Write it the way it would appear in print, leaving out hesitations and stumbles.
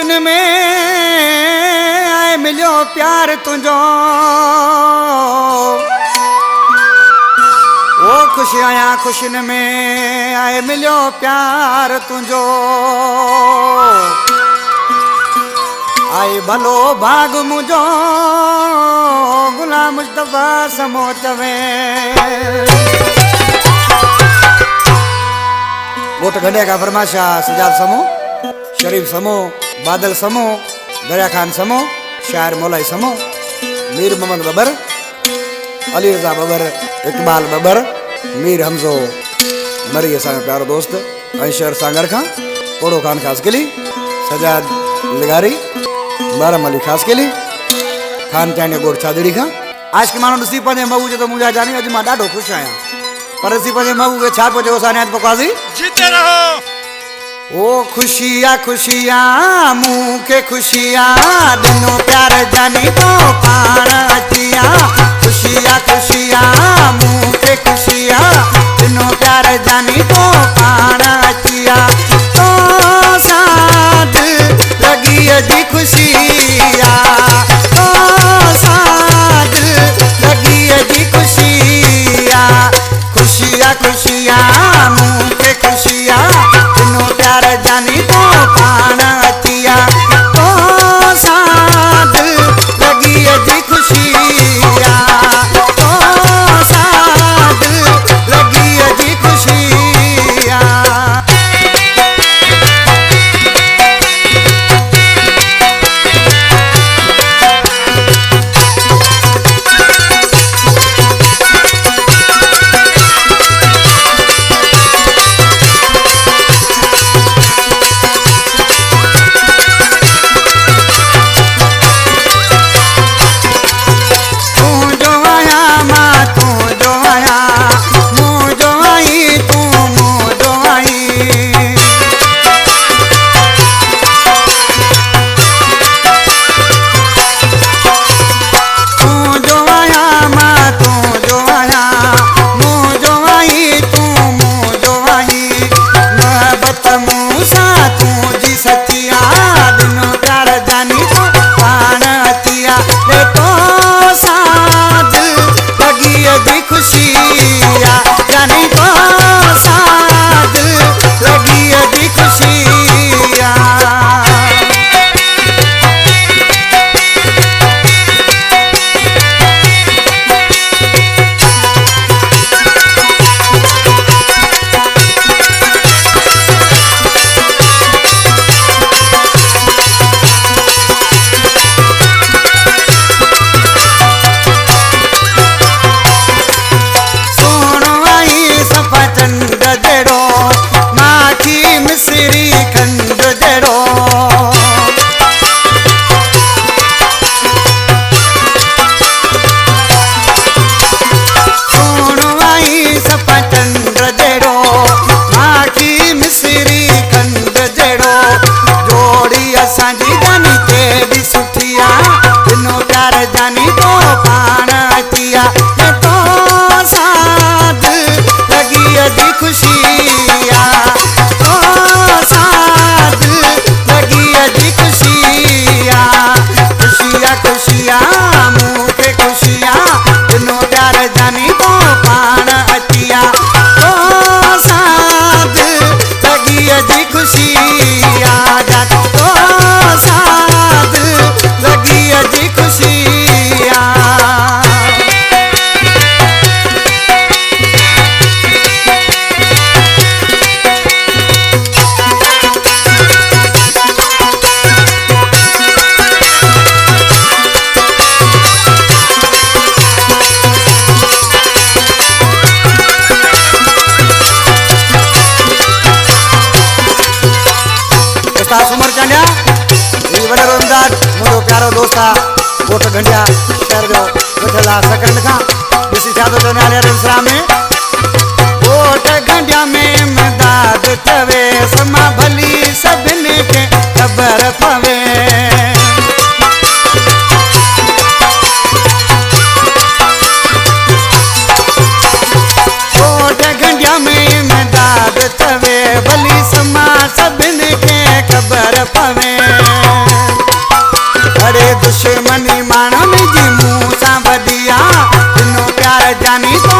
खुशियुनि में आए मिलियो प्यार तुझो ओ खुशी आया खुशियुनि में आए मिलियो प्यार तुझो आई भलो भाग मुझो गुलाम मुस्तफा समो चवे गोट गंडिया का फरमाशा सजाद समो शरीफ समो बादल समो दरिया खान समो शायर मौलाई समो मीर मोहम्मद बबर अली रजा बबर इकबाल बबर मीर हमजो मरी असा प्यारो दोस्त शहर सांगर खां कोड़ो खान खास के लिए सजाद लिगारी बारम अली खास के लिए खान चाने गोड़ चादड़ी खां आज के मानो सी पंजे मऊ जो तो मुझे जानी अज मां ॾाढो खुश आया पर सी पंजे मऊ के छा पजो साने पकाजी जीते रहो ओ खुशिया मुँह के खुशिया दिनों प्यार जानी तो पाण अचिया खुशिया मुँह के खुशिया दिनों प्यार जानी तो पाण अचिया तो साथ लगी जी खुशिया तो साथ लगी जी खुशिया मुँह के खुशिया दिनों प्यार जानी तो पाण अचिया तो साथ लगी जी खुशिया तो साथ लगी जी खुशिया मुझो प्यारो दोस्त गोट गंडिया शहर जो वठला सकंड खां ॾिसी छा थो चवंदे आले इंसरा में गोट गंडिया में मदाद चवे समा भली सभिनी खे ख़बर पवे गोट गंडिया में मदाद चवे भली समा सभिनी खे ख़बर पवे मानो निजी मूसा बदिया, तेनो प्यार जानी तो